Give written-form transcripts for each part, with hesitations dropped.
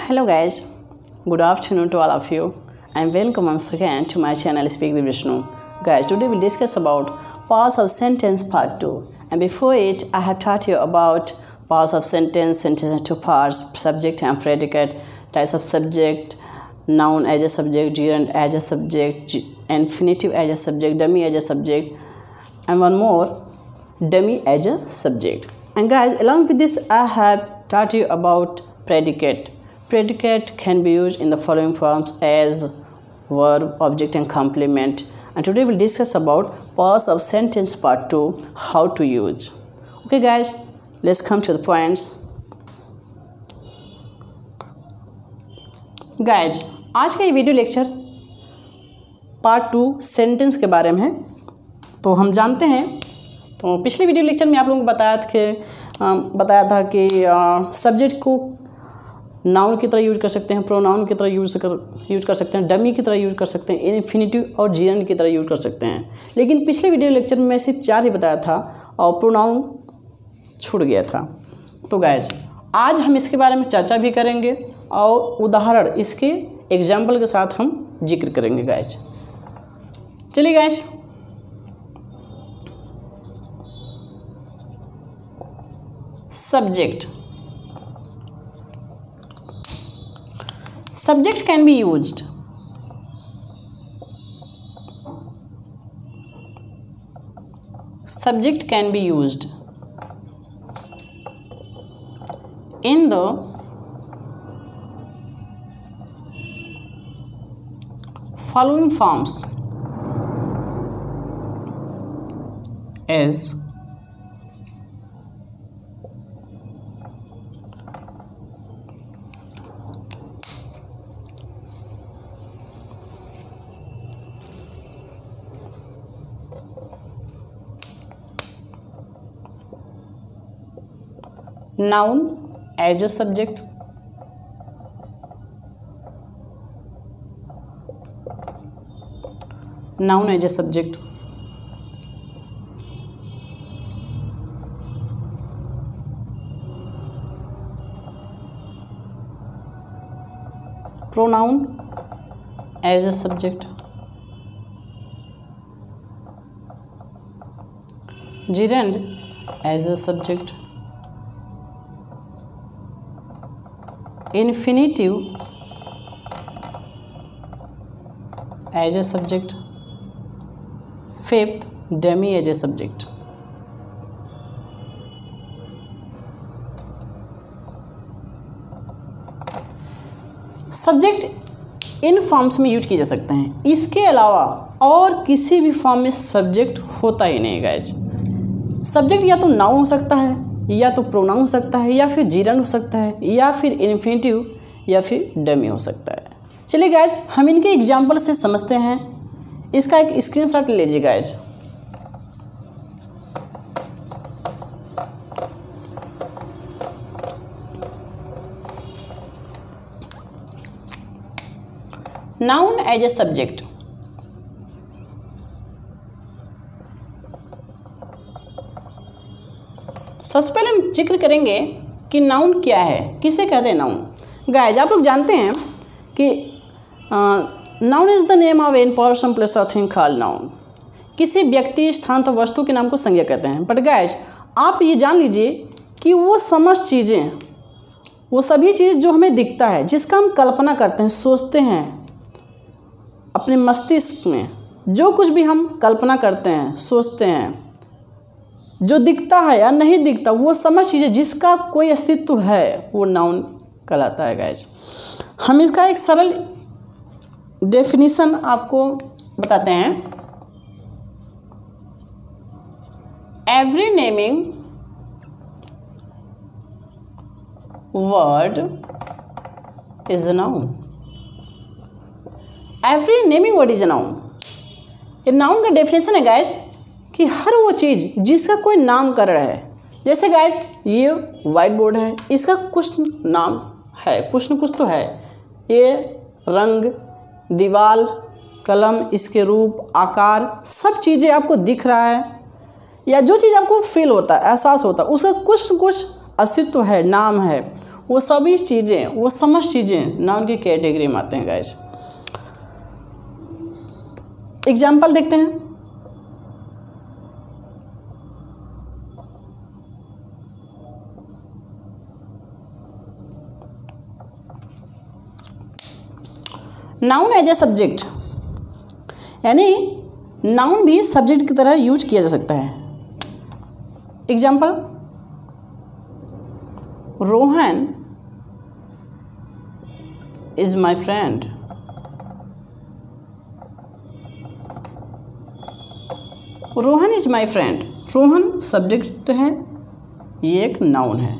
Hello guys, good afternoon to all of you and welcome once again to my channel Speak with Vishnu. Guys, today we'll discuss about parts of sentence part 2, and before it I have taught you about parts of sentence in two parts: subject and predicate, types of subject, noun as a subject, gerund as a subject, infinitive as a subject, dummy as a subject, and one more, dummy as a subject. And guys, along with this I have taught you about predicate. Predicate can be used in the following forms as verb, object and complement. And today we'll discuss about parts of sentence part 2, how to use. Okay guys, let's come to the points. Guys, आज का ये video lecture part 2 sentence के बारे में है। तो हम जानते हैं, तो पिछले वीडियो लेक्चर में आप लोगों को बताया था कि सब्जेक्ट को नाउन की तरह यूज कर सकते हैं, प्रोनाउन की तरह यूज कर सकते हैं, डमी की तरह यूज कर सकते हैं, इन्फिनिटिव और जेरंड की तरह यूज कर सकते हैं। लेकिन पिछले वीडियो लेक्चर में सिर्फ 4 ही बताया था और प्रोनाउन छूट गया था। तो गाइज आज हम इसके बारे में चर्चा भी करेंगे और उदाहरण इसके एग्जाम्पल के साथ हम जिक्र करेंगे गाइज। चलिए guys, subject can be used in the following forms as noun as a subject, pronoun as a subject, gerund as a subject, infinitive as a subject, fifth, dummy as a subject. Subject in forms में use किए जा सकते हैं। इसके अलावा और किसी भी फॉर्म में सब्जेक्ट होता ही नहीं गाइज। सब्जेक्ट या तो नाउन हो सकता है, या तो प्रोनाउन हो सकता है, या फिर जीरंड हो सकता है, या फिर इन्फिनिटिव, या फिर डमी हो सकता है। चलिए गाइज हम इनके एग्जाम्पल से समझते हैं। इसका एक स्क्रीनशॉट ले लीजिए guys. Noun as a subject, सबसे पहले हम जिक्र करेंगे कि नाउन क्या है, किसे कहते हैं नाउन। गाइज आप लोग जानते हैं कि noun is the name of an person place और थिंग कॉल्ड नाउन। किसी व्यक्ति, स्थान और वस्तु के नाम को संज्ञा कहते हैं। बट गाइज आप ये जान लीजिए कि वो समस्त चीज़ें, वो सभी चीज़ जो हमें दिखता है, जिसका हम कल्पना करते हैं, सोचते हैं अपने मस्तिष्क में, जो कुछ भी हम कल्पना करते हैं, सोचते हैं, जो दिखता है या नहीं दिखता, वो समस्त चीज़ें जिसका कोई अस्तित्व है, वो नाउन कहलाता है गाइज। हम इसका एक सरल डेफिनेशन आपको बताते हैं। Every naming word is a noun. Every naming word is a noun. ये नाउन का डेफिनेशन है गाइज कि हर वो चीज़ जिसका कोई नामकरण है। जैसे गाइज ये वाइट बोर्ड है, इसका कुछ नाम है, कुछ न कुछ तो है। ये रंग, दीवार, कलम, इसके रूप, आकार, सब चीज़ें आपको दिख रहा है, या जो चीज़ आपको फील होता है, एहसास होता है, उसका कुछ न कुछ अस्तित्व है, नाम है। वो सभी चीज़ें, वो समस्त चीज़ें नाउन की कैटेगरी में आते हैं गाइस। एग्जाम्पल देखते हैं। नाउन एज ए सब्जेक्ट, यानी नाउन भी सब्जेक्ट की तरह यूज किया जा सकता है। Example, Rohan is my friend. Rohan is my friend. Rohan subject है, ये एक नाउन है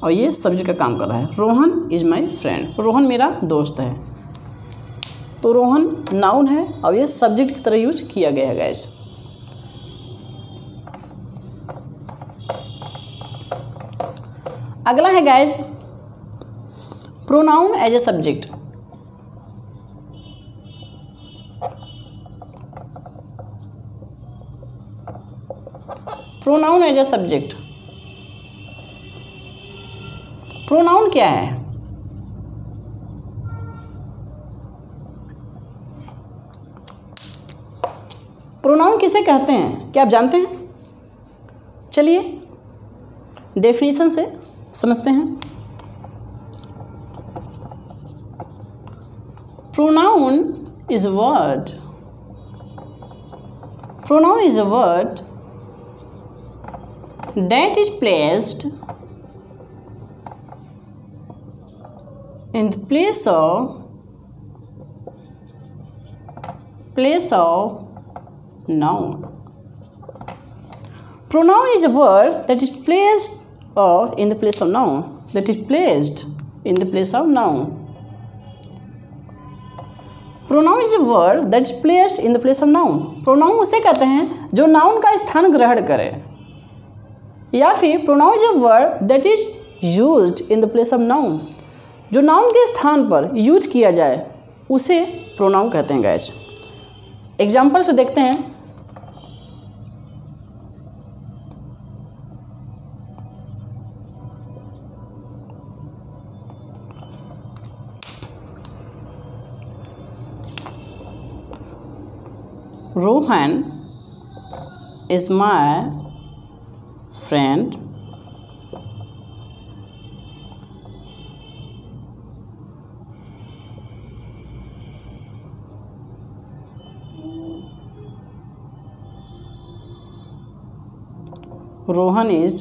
और ये सब्जेक्ट का काम कर रहा है। Rohan is my friend, Rohan मेरा दोस्त है। तो रोहन नाउन है और ये सब्जेक्ट की तरह यूज किया गया है गाइस। अगला है guys pronoun as a subject. Pronoun as a subject, pronoun क्या है? प्रोनाउन किसे कहते हैं, क्या आप जानते हैं? चलिए डेफिनेशन से समझते हैं। Pronoun is word, pronoun is a word that is placed in the place of noun. Pronoun is a word that is placed in the place of noun. That is placed in the place of noun. Pronoun is a word that is placed in the place of noun. Pronoun उसे कहते हैं जो noun का स्थान ग्रहण करे, या फिर pronoun is a word that is used in the place of noun. जो नाउन के स्थान पर यूज किया जाए उसे प्रोनाउन कहते हैं गाइस। एग्जाम्पल से देखते हैं। Rohan is my friend, Rohan is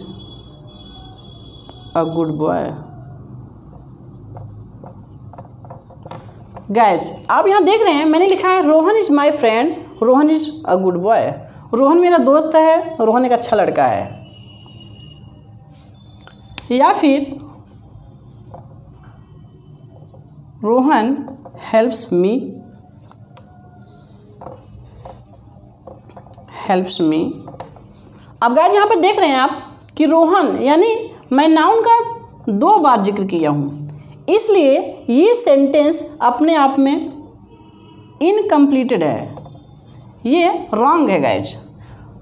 a good boy. Guys आप यहाँ देख रहे हैं मैंने लिखा है Rohan is my friend, Rohan is a good boy. Rohan मेरा दोस्त है, रोहन एक अच्छा लड़का है। या फिर रोहन हेल्प्स मी, अब गाइस यहाँ पर देख रहे हैं आप कि रोहन यानी मैं नाउन का 2 बार जिक्र किया हूँ, इसलिए ये सेंटेंस अपने आप में इनकम्प्लीटेड है, ये रॉन्ग है गाइज।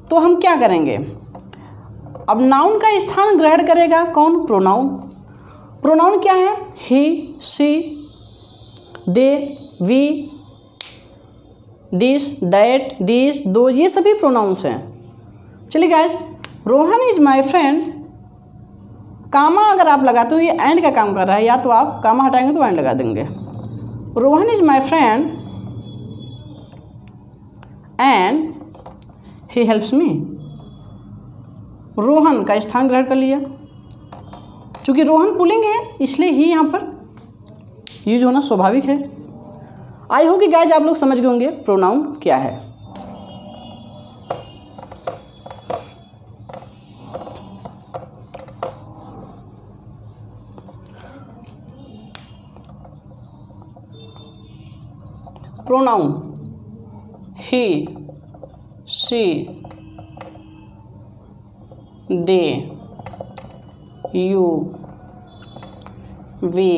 तो हम क्या करेंगे, अब नाउन का स्थान ग्रहण करेगा कौन? प्रोनाउन। प्रोनाउन क्या है? He, she, they, we, this, that, this, those, ये सभी प्रोनाउंस हैं। चलिए guys, Rohan is my friend, comma अगर आप लगाते हो ये एंड का काम कर रहा है, या तो आप कामा हटाएंगे तो एंड लगा देंगे। Rohan is my friend and he helps me. Rohan का स्थान ग्रहण कर लिया, चूँकि रोहन पुल्लिंग है इसलिए ही यहाँ पर यूज होना स्वाभाविक है। आई होप कि गाइज आप लोग समझ गए होंगे प्रोनाउन क्या है। Pronoun he, she, they, you, we,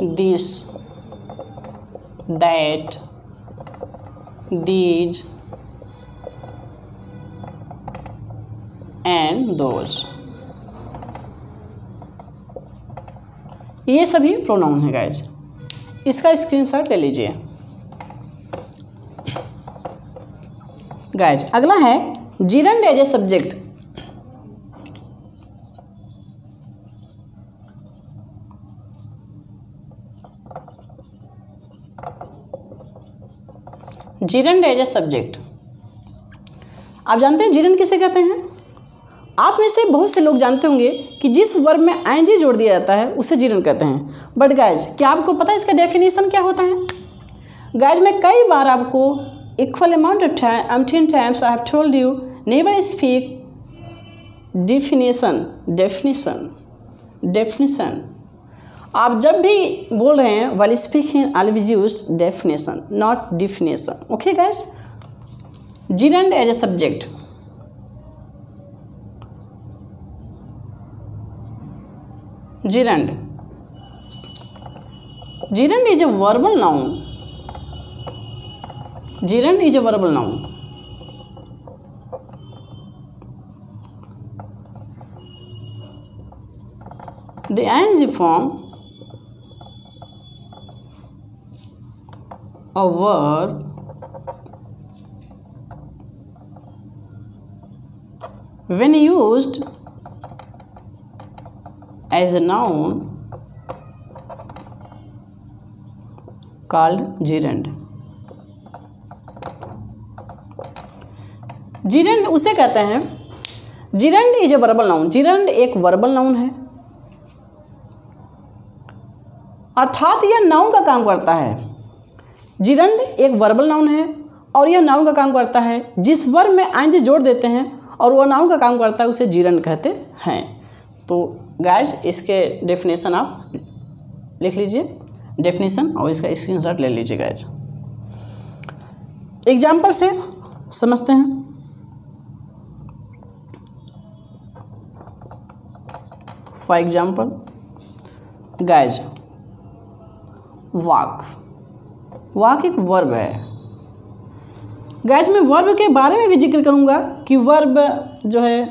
this, that, these and those। ये सभी प्रोनाउन है गाइज, इसका स्क्रीनशॉट ले लीजिए। गाइज अगला है gerund as a subject. Gerund as a subject, आप जानते हैं जिरंड किसे कहते हैं? आप में से बहुत से लोग जानते होंगे कि जिस वर्ब में आईएनजी जोड़ दिया जाता है उसे जिरंड कहते हैं। बट गाइज क्या आपको पता है इसका डेफिनेशन क्या होता है? गाइज मैं कई बार आपको equal amount of time times I have told you never speak definition. आप जब भी बोल रहे हैं while speaking always used definition not definition. Okay guys, gerund as a subject. Gerund is a verbal noun. Gerund is a verbal noun. The ing form a verb when used as a noun called gerund. gerund उसे कहते हैं, gerund is a verbal noun. gerund एक verbal noun है, अर्थात यह noun का काम करता है। जिरंड एक वर्बल नाउन है और यह नाउन का काम करता है। जिस वर्ब में आईएनजी जोड़ देते हैं और वह नाउन का काम करता है उसे जिरंड कहते हैं। तो गाइज इसके डेफिनेशन आप लिख लीजिए, डेफिनेशन, और इसका स्क्रीनशॉट ले लीजिए गाइज। एग्जाम्पल से समझते हैं। फॉर एग्जाम्पल गाइज वाक एक वर्ब है। गाइज मैं वर्ब के बारे में भी जिक्र करूँगा कि वर्ब जो है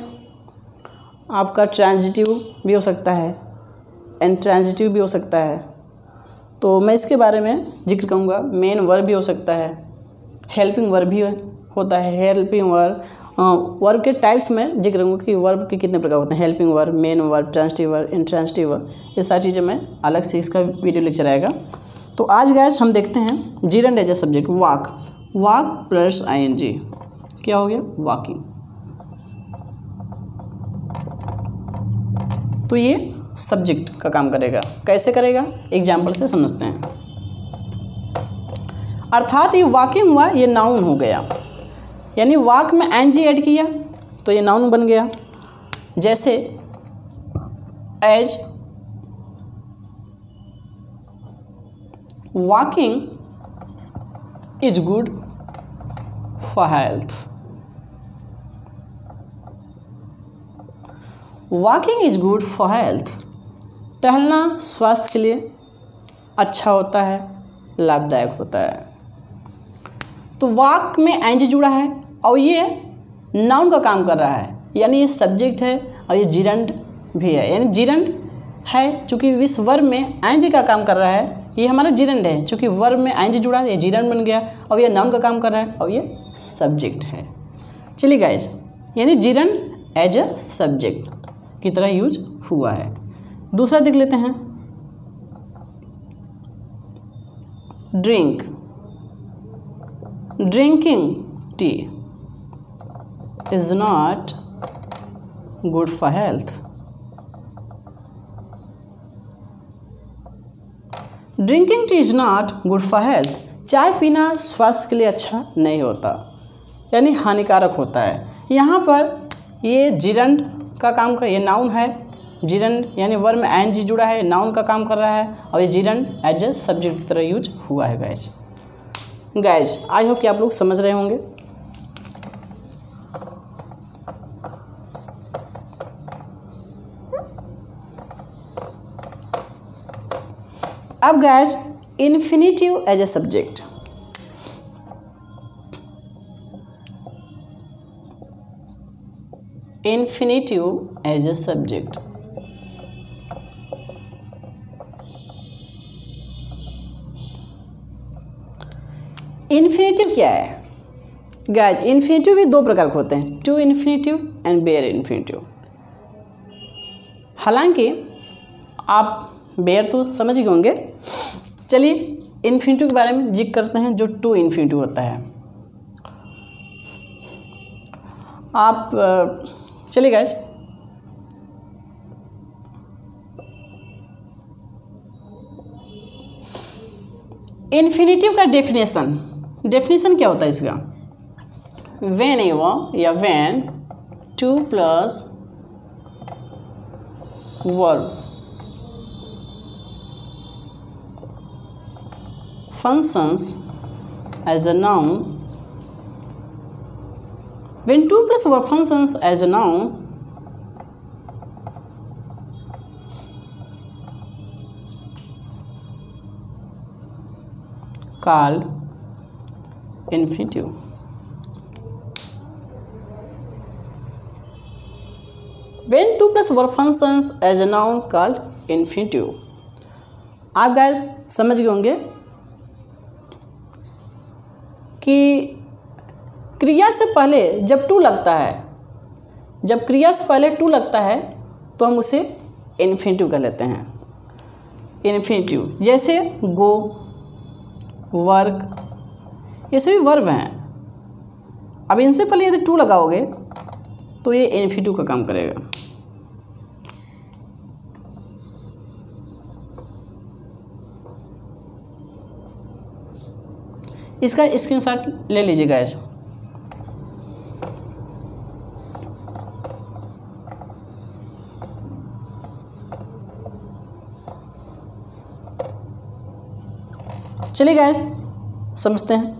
आपका ट्रांजिटिव भी हो सकता है, इंट्रांजिटिव भी हो सकता है, तो मैं इसके बारे में जिक्र करूँगा। मेन वर्ब भी हो सकता है, हेल्पिंग वर्ब भी होता है। हेल्पिंग वर्ब के टाइप्स में जिक्र करूँगा कि वर्ब के कितने प्रकार होते हैं, helping verb, main verb, transitive verb, intransitive verb, ये सारी चीज़ें मैं अलग से इसका वीडियो लेक्चर आएगा। तो आज गाइज हम देखते हैं gerund as a subject. Walk plus I N G क्या हो गया? वॉकिंग। तो ये सब्जेक्ट का काम करेगा। कैसे करेगा? एग्जाम्पल से समझते हैं। अर्थात ये वॉकिंग हुआ, ये नाउन हो गया, यानी वाक में आईएनजी ऐड किया तो ये नाउन बन गया। जैसे as walking is good for health. Walking is good for health. टहलना स्वास्थ्य के लिए अच्छा होता है, लाभदायक होता है। तो वाक में एंज जुड़ा है और ये नाउन का काम कर रहा है, यानी ये सब्जेक्ट है और ये जिरंड भी है। यानी जिरंड है चूँकि इस वर्ब में एंज का काम कर रहा है, ये हमारा जिरंड है। चूँकि वर्ब में आईएनजी जुड़ा है, ये जिरंड बन गया और ये नाउन का काम कर रहा है और ये सब्जेक्ट है। चलिए गाइज, यानी जिरंड एज अ सब्जेक्ट की तरह यूज हुआ है। दूसरा देख लेते हैं। Drinking tea is not good for health. Drinking tea is not good for health. चाय पीना स्वास्थ्य के लिए अच्छा नहीं होता, यानी हानिकारक होता है। यहाँ पर ये जिरंड का काम कर, ये नाउन है। जिरंड यानी वर्ब में आईएनजी जुड़ा है, नाउन का काम कर रहा है और ये जिरंड एज ए सब्जेक्ट की तरह यूज हुआ है गाइज। आई होप कि आप लोग समझ रहे होंगे। अब guys infinitive as a subject. Infinitive as a subject. Infinitive क्या है गाइज? इन्फिनेटिव भी दो प्रकार के होते हैं, to infinitive and bare infinitive. हालांकि आप बेयर तो समझ गए होंगे। चलिए इन्फिनेटिव के बारे में जिक्र करते हैं, जो टू इन्फिनेटिव होता है। आप चलिए गाइज, इन्फिनेटिव का डेफिनेशन क्या होता है इसका? वेन एवर या when two plus verb functions as a noun, when two plus verb functions as a noun, called infinitive. When two plus verb functions as a noun called infinitive. आप guys समझ गए होंगे कि क्रिया से पहले जब टू लगता है, जब क्रिया से पहले टू लगता है तो हम उसे इन्फिनेटिव कह लेते हैं। इन्फिनेटिव जैसे गो, वर्क, ये सभी वर्ब हैं। अब इनसे पहले यदि टू लगाओगे तो ये इन्फिनेटिव का काम करेगा। इसका स्क्रीनशॉट ले लीजिए गाइस। चलिए गाइस समझते हैं।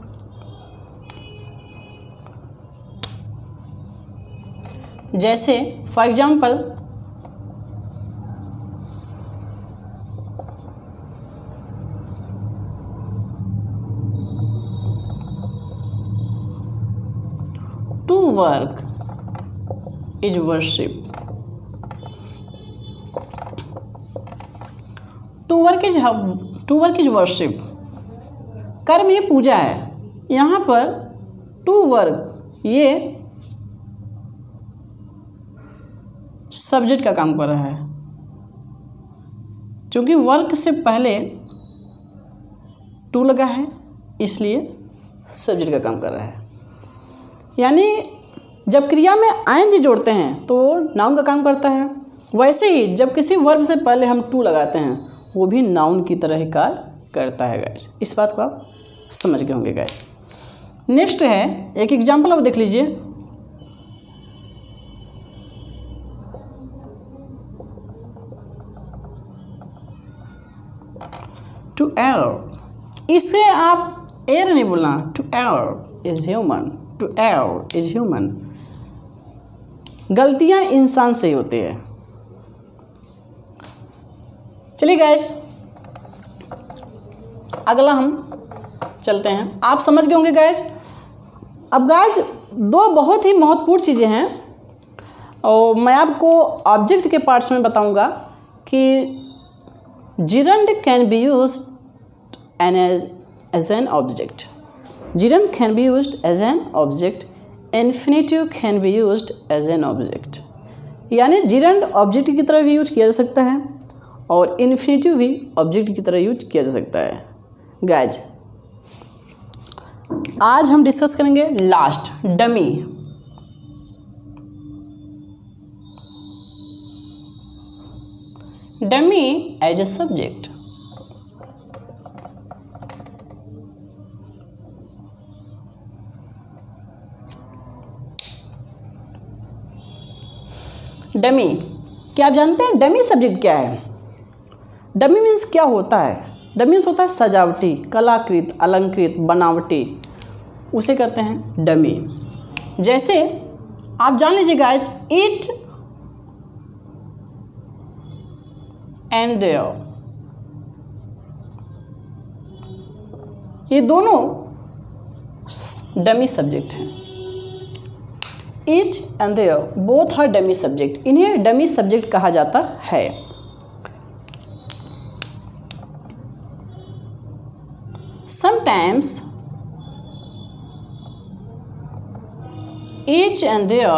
जैसे for example to work is worship. To work is worship. कर्म ये पूजा है। यहाँ पर to work ये सब्जेक्ट का काम कर रहा है, क्योंकि वर्क से पहले टू लगा है इसलिए सब्जेक्ट का काम कर रहा है। यानी जब क्रिया में आईएनजी जोड़ते हैं तो वो नाउन का काम करता है। वैसे ही जब किसी वर्ब से पहले हम टू लगाते हैं वो भी नाउन की तरह ही कार्य करता है गाइस। इस बात को आप समझ गए होंगे गाइस। नेक्स्ट है एक एग्जांपल आप देख लीजिए। टू एयर, इसे आप एयर नहीं बोलना, to err is human. To err is human. गलतियां इंसान से ही होती है। चलिए गाइस अगला हम चलते हैं। आप समझ गए होंगे गाइस। अब गाइस दो बहुत ही महत्वपूर्ण चीज़ें हैं और मैं आपको ऑब्जेक्ट के पार्ट्स में बताऊंगा कि gerund can be used as an object. Gerund can be used as an object. Infinitive can be used as an object. यानी gerund ऑब्जेक्ट की तरह भी यूज किया जा सकता है और इन्फिनेटिव भी ऑब्जेक्ट की तरह यूज किया जा सकता है। गाइज आज हम डिस्कस करेंगे last dummy. Dummy as a subject. Dummy क्या आप जानते हैं डमी सब्जेक्ट क्या है? डमी मीन्स क्या होता है? डमी मीन्स होता है सजावटी, कलाकृत, अलंकृत, बनावटी, उसे कहते हैं डमी। जैसे आप जान लीजिए गाइस, इट एंड देयर, ये दोनों डमी सब्जेक्ट हैं। It and there both are dummy subject. इन्हें डमी सब्जेक्ट कहा जाता है। each and there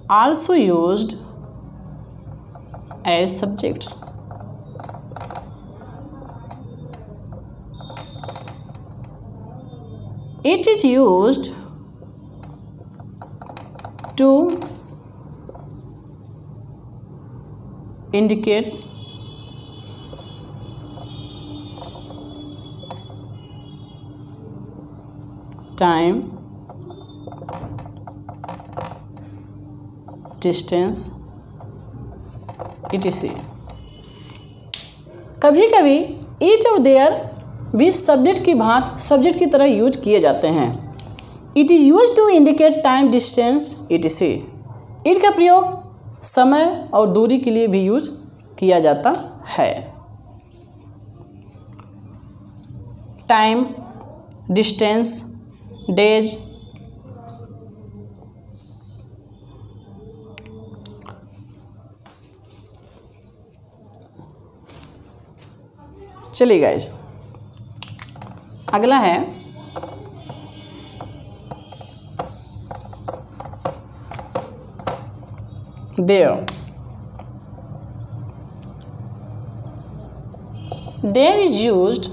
also used as subjects. It is used to indicate time, distance, etc. कभी कभी इट और देयर भी सब्जेक्ट की भांति सब्जेक्ट की तरह यूज किए जाते हैं। It is use to indicate time, distance, etc. It का प्रयोग समय और दूरी के लिए भी यूज किया जाता है। टाइम, डिस्टेंस, डेज, चलिए गाइस, अगला है there. There is used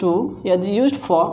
to, yeah, used for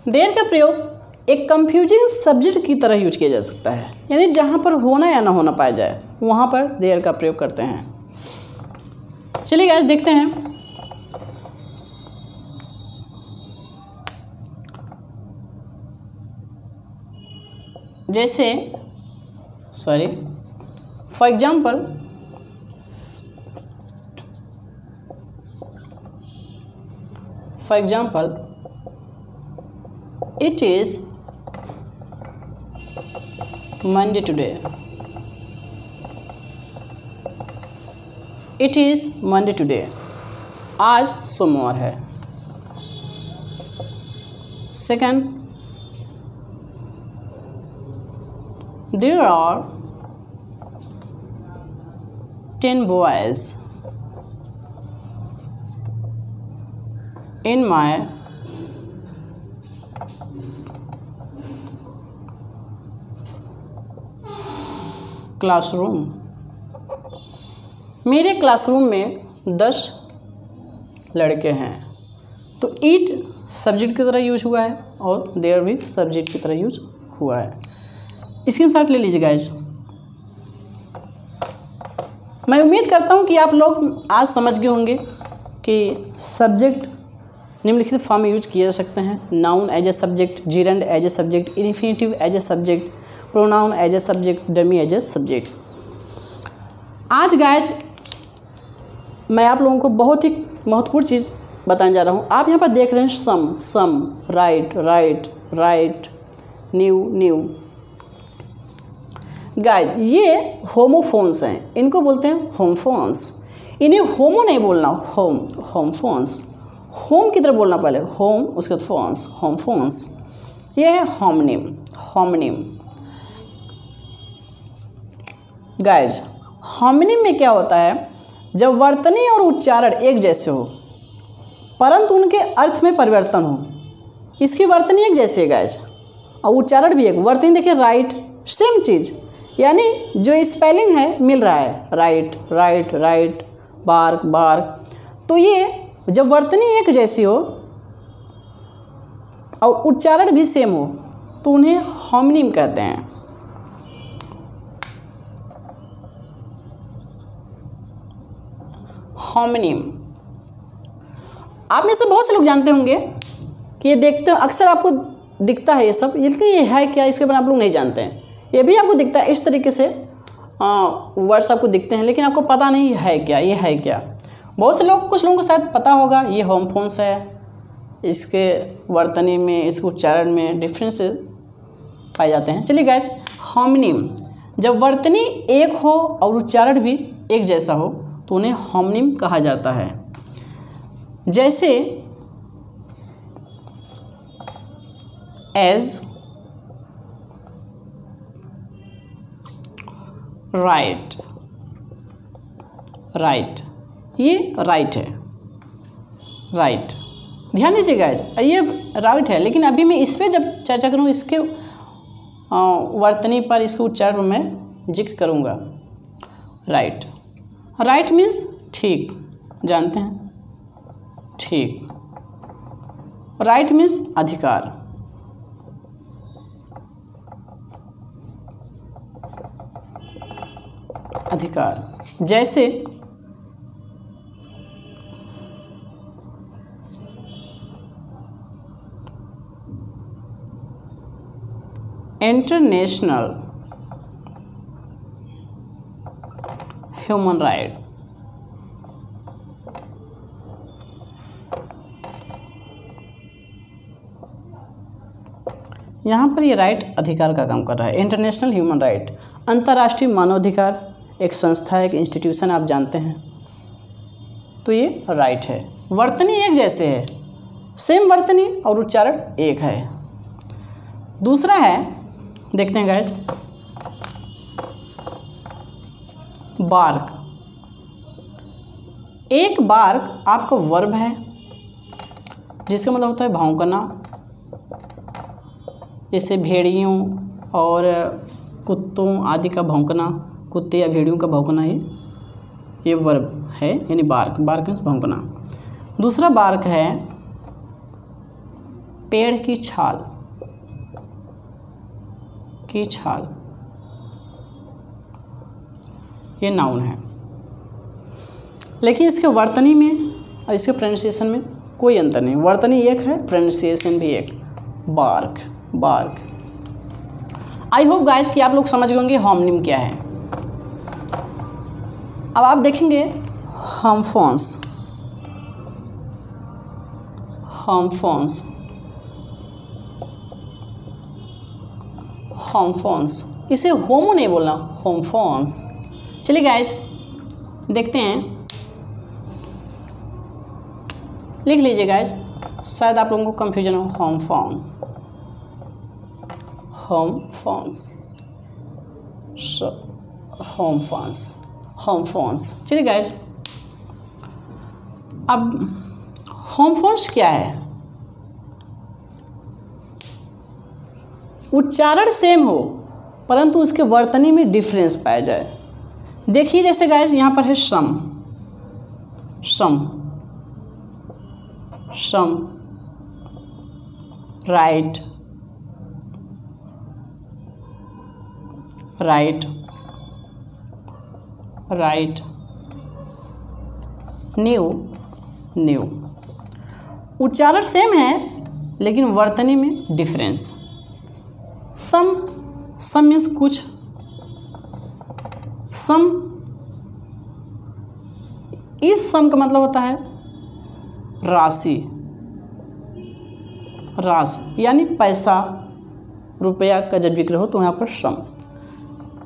देर का प्रयोग एक कंफ्यूजिंग सब्जेक्ट की तरह यूज किया जा सकता है, यानी जहाँ पर होना या ना होना पाया जाए वहाँ पर देर का प्रयोग करते हैं। चलिए गाइस देखते हैं। जैसे for example it is Monday today. It is Monday today. आज सोमवार है। Second, there are 10 boys in my classroom. मेरे क्लासरूम में 10 लड़के हैं। तो ईट सब्जेक्ट की तरह यूज हुआ है और देयर भी सब्जेक्ट की तरह यूज हुआ है। इसके साथ ले लीजिए गाइस। मैं उम्मीद करता हूँ कि आप लोग आज समझ गए होंगे कि सब्जेक्ट निम्नलिखित फॉर्म में यूज किए जा सकते हैं। Noun as a subject, gerund as a subject, infinitive as a subject, pronoun as a subject, dummy as a subject. आज गाइज मैं आप लोगों को बहुत ही महत्वपूर्ण चीज़ बताने जा रहा हूँ। आप यहाँ पर देख रहे हैं सम, राइट, न्यू। गाइज ये होमोफोन्स हैं, इनको बोलते हैं होमफोन्स। इन्हें होमो नहीं बोलना, होमफोन्स। होम की तरह बोलना पहले, होम उसके बाद फोन्स, होमफोन्स। ये है होमनिम। गाइज होमनिम में क्या होता है, जब वर्तनी और उच्चारण एक जैसे हो परंतु उनके अर्थ में परिवर्तन हो। इसकी वर्तनी एक जैसी है गाइज और उच्चारण भी एक। वर्तनी देखिए राइट, सेम चीज़, यानी जो स्पेलिंग है मिल रहा है, राइट, बार्क। तो ये जब वर्तनी एक जैसी हो और उच्चारण भी सेम हो तो उन्हें होमनिम कहते हैं। होमनिम आप में से बहुत से लोग जानते होंगे कि ये देखते हो, अक्सर आपको दिखता है ये सब, ये है क्या, इसके बारे में आप लोग नहीं जानते हैं। ये भी आपको दिखता है, इस तरीके से वर्ड्स आपको दिखते हैं, लेकिन आपको पता नहीं है क्या, ये है क्या। बहुत से लोग, कुछ लोगों को शायद पता होगा ये होमोफोन्स है, इसके वर्तनी में, इसके उच्चारण में डिफरेंस पाए जाते हैं। चलिए गाइस, होमोनिम, जब वर्तनी एक हो और उच्चारण भी एक जैसा हो तो उन्हें होमोनिम कहा जाता है। जैसे एज, राइट, राइट, ये राइट है, राइट। ध्यान दीजिए गाइस, ये राइट है, लेकिन अभी मैं इस पर जब चर्चा करूँ, इसके वर्तनी पर, इसके उच्चारण पर मैं जिक्र करूँगा। राइट, राइट मीन्स ठीक, जानते हैं, ठीक। राइट मीन्स अधिकार, अधिकार। जैसे इंटरनेशनल ह्यूमन राइट, यहाँ पर ये राइट अधिकार का काम कर रहा है। इंटरनेशनल ह्यूमन राइट, अंतर्राष्ट्रीय मानवाधिकार, एक संस्था है, एक इंस्टीट्यूशन, आप जानते हैं, तो ये राइट है। वर्तनी एक जैसे है, सेम वर्तनी और उच्चारण एक है। दूसरा है, देखते हैं गाइस, बार्क। एक बार्क आपका वर्ब है, जिसका मतलब होता है भौंकना, जैसे भेड़ियों और कुत्तों आदि का भौंकना, कुत्ते या भेड़ियों का भौंकना, ये वर्ब है, यानी बार्क, बार्क मीन्स भौंकना। दूसरा बार्क है पेड़ की छाल, की छाल, ये नाउन है, लेकिन इसके वर्तनी में और इसके प्रोनाउंसिएशन में कोई अंतर नहीं। वर्तनी एक है, प्रोनाउंसिएशन भी एक, bark, bark. I hope guys कि आप लोग समझ गए होंगे होमोनिम क्या है। अब आप देखेंगे होमोफोन्स, होमोफोन्स, होमोफोन्स, इसे होमो नहीं बोलना, होमोफोन्स। चलिए गाइज देखते हैं, लिख लीजिए गाइज, शायद आप लोगों को कंफ्यूजन हो। Homophone, homophones, homophones, homophones. चलिए गाइज, अब होमोफोन्स क्या है? उच्चारण सेम हो परंतु उसके वर्तनी में डिफरेंस पाया जाए। देखिए जैसे गाइज यहाँ पर है some, some, some, right, right, right, new, new. उच्चारण सेम है लेकिन वर्तनी में डिफरेंस। सम, सम मीन्स कुछ, सम, इस सम का मतलब होता है राशि, रास यानी पैसा, रुपया का जब जिक्र हो तो यहाँ पर सम।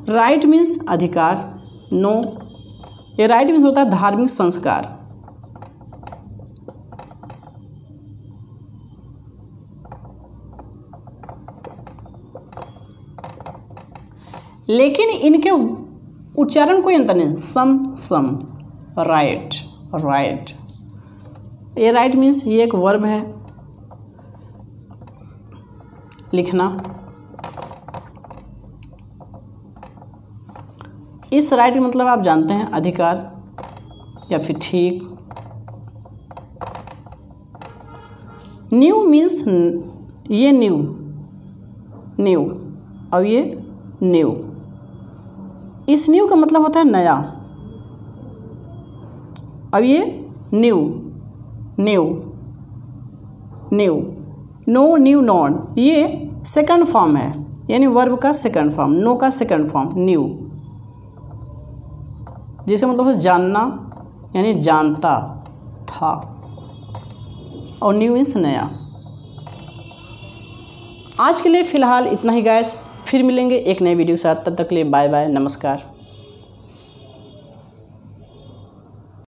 राइट मीन्स अधिकार, नो, ये राइट मीन्स होता है धार्मिक संस्कार। लेकिन इनके उच्चारण कोई अंतर नहीं, सम, सम, राइट, राइट। ये राइट मीन्स ये एक वर्ब है, लिखना। इस राइट मतलब आप जानते हैं अधिकार या फिर ठीक। न्यू मीन्स ये न्यू, न्यू, और ये न्यू। इस न्यू का मतलब होता है नया। अब ये knew, knew, knew, know, knew, known, ये सेकंड फॉर्म है, यानी वर्ब का सेकंड फॉर्म, नो का सेकंड फॉर्म न्यू, जिसे मतलब है जानना यानी जानता था, और न्यू मीन्स नया। आज के लिए फ़िलहाल इतना ही गाइस, फिर मिलेंगे एक नए वीडियो के साथ, तब तक के लिए बाय बाय, नमस्कार।